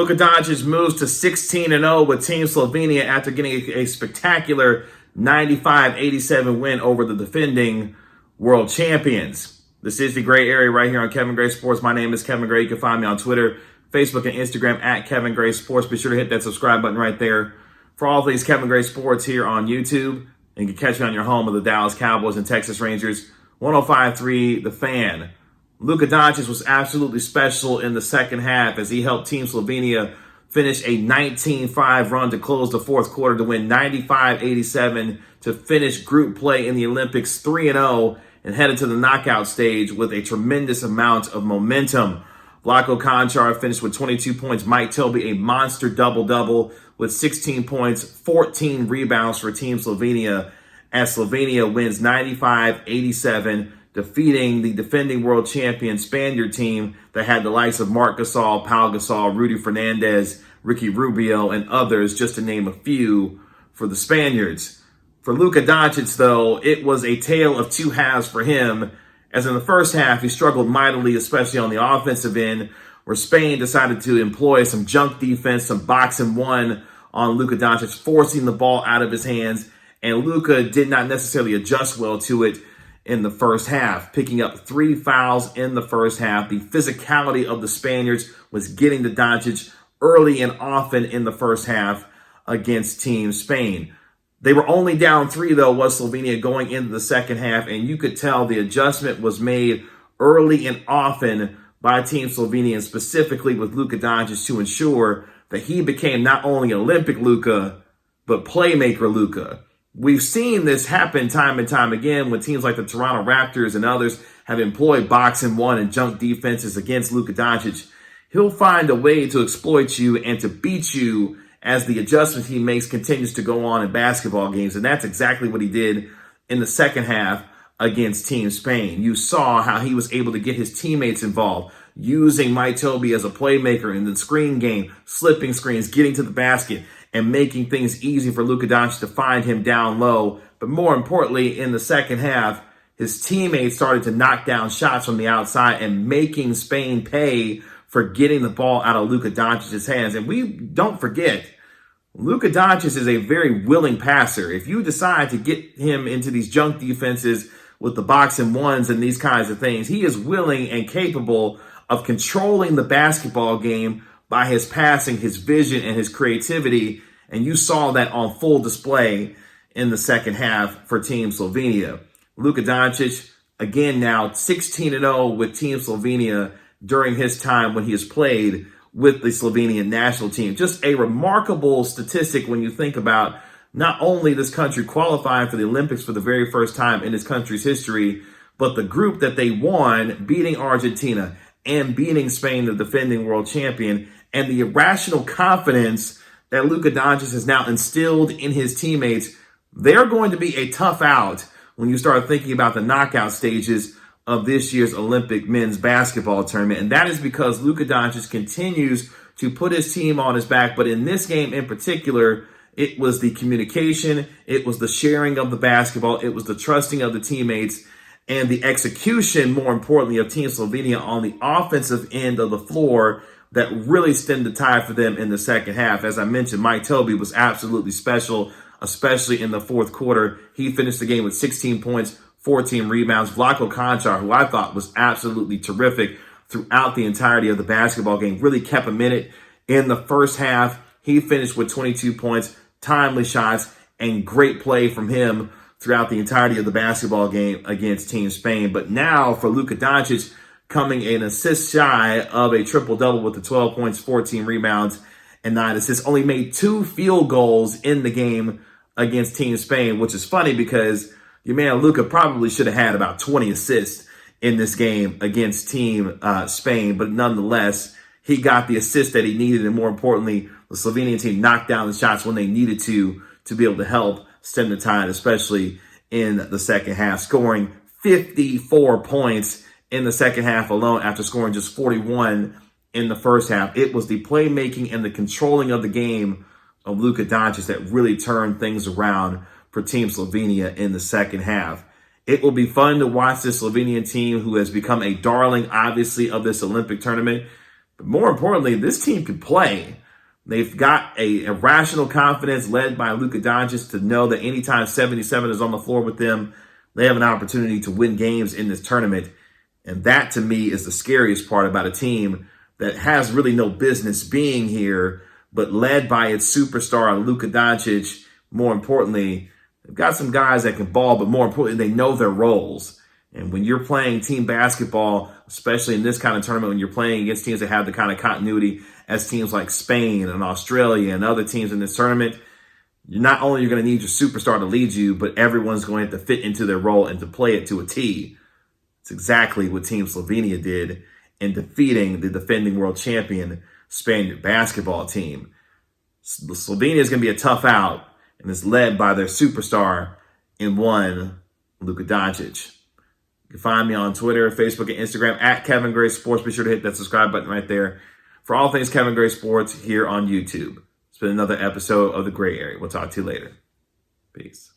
Luka Doncic moves to 16-0 with Team Slovenia after getting a spectacular 95-87 win over the defending world champions. This is the Gray Area right here on Kevin Gray Sports. My name is Kevin Gray. You can find me on Twitter, Facebook, and Instagram at Kevin Gray Sports. Be sure to hit that subscribe button right there for all things Kevin Gray Sports here on YouTube. And you can catch me on your home of the Dallas Cowboys and Texas Rangers, 105.3 The Fan. Luka Doncic was absolutely special in the second half as he helped Team Slovenia finish a 19-5 run to close the fourth quarter to win 95-87 to finish group play in the Olympics 3-0 and headed to the knockout stage with a tremendous amount of momentum. Vlatko Konchar finished with 22 points. Mike Tobey, a monster double-double with 16 points, 14 rebounds for Team Slovenia as Slovenia wins 95-87, defeating the defending world champion Spaniard team that had the likes of Marc Gasol, Pau Gasol, Rudy Fernandez, Ricky Rubio, and others, just to name a few for the Spaniards. For Luka Doncic, though, it was a tale of two halves for him, as in the first half, he struggled mightily, especially on the offensive end, where Spain decided to employ some junk defense, some box and one on Luka Doncic, forcing the ball out of his hands, and Luka did not necessarily adjust well to it in the first half, picking up 3 fouls in the first half. The physicality of the Spaniards was getting to Doncic early and often in the first half against Team Spain. They were only down 3, though, was Slovenia going into the second half, and you could tell the adjustment was made early and often by Team Slovenia, and specifically with Luka Doncic, to ensure that he became not only Olympic Luka, but playmaker Luka. We've seen this happen time and time again when teams like the Toronto Raptors and others have employed box and one and junk defenses against Luka Doncic. He'll find a way to exploit you and to beat you as the adjustment he makes continues to go on in basketball games. And that's exactly what he did in the second half against Team Spain. You saw how he was able to get his teammates involved, using Mike Tobey as a playmaker in the screen game, slipping screens, getting to the basket, and making things easy for Luka Doncic to find him down low. But more importantly, in the second half, his teammates started to knock down shots from the outside and making Spain pay for getting the ball out of Luka Doncic's hands. And we don't forget, Luka Doncic is a very willing passer. If you decide to get him into these junk defenses with the box and ones and these kinds of things, he is willing and capable of controlling the basketball game by his passing, his vision, and his creativity. And you saw that on full display in the second half for Team Slovenia. Luka Doncic, again now 16-0 with Team Slovenia during his time when he has played with the Slovenian national team. Just a remarkable statistic when you think about not only this country qualifying for the Olympics for the very first time in his country's history, but the group that they won, beating Argentina and beating Spain, the defending world champion, and the irrational confidence that Luka Doncic has now instilled in his teammates. They're going to be a tough out when you start thinking about the knockout stages of this year's Olympic men's basketball tournament. And that is because Luka Doncic continues to put his team on his back. But in this game in particular, it was the communication, it was the sharing of the basketball, it was the trusting of the teammates, and the execution, more importantly, of Team Slovenia on the offensive end of the floor that really stemmed the tide for them in the second half. As I mentioned, Mike Tobey was absolutely special, especially in the fourth quarter. He finished the game with 16 points, 14 rebounds. Vlatko Konchar, who I thought was absolutely terrific throughout the entirety of the basketball game, really kept him in it in the first half. He finished with 22 points, timely shots, and great play from him throughout the entirety of the basketball game against Team Spain. But now for Luka Doncic, coming an assist shy of a triple-double with the 12 points, 14 rebounds, and 9 assists. Only made 2 field goals in the game against Team Spain, which is funny because your man Luka probably should have had about 20 assists in this game against Team Spain. But nonetheless, he got the assist that he needed, and more importantly, the Slovenian team knocked down the shots when they needed to be able to help stem the tide, especially in the second half, scoring 54 points in the second half alone after scoring just 41 in the first half. It was the playmaking and the controlling of the game of Luka Doncic that really turned things around for Team Slovenia in the second half. It will be fun to watch this Slovenian team, who has become a darling, obviously, of this Olympic tournament. But more importantly, this team can play. They've got a irrational confidence led by Luka Doncic to know that anytime 77 is on the floor with them, they have an opportunity to win games in this tournament. And that, to me, is the scariest part about a team that has really no business being here, but led by its superstar, Luka Doncic. More importantly, they've got some guys that can ball, but more importantly, they know their roles. And when you're playing team basketball, especially in this kind of tournament, when you're playing against teams that have the kind of continuity as teams like Spain and Australia and other teams in this tournament, you're not only going to need your superstar to lead you, but everyone's going to have to fit into their role and to play it to a T. It's exactly what Team Slovenia did in defeating the defending world champion Spaniard basketball team. Slovenia is going to be a tough out, and is led by their superstar in one, Luka Doncic. You can find me on Twitter, Facebook, and Instagram at Kevin Gray Sports. Be sure to hit that subscribe button right there for all things Kevin Gray Sports here on YouTube. It's been another episode of The Gray Area. We'll talk to you later. Peace.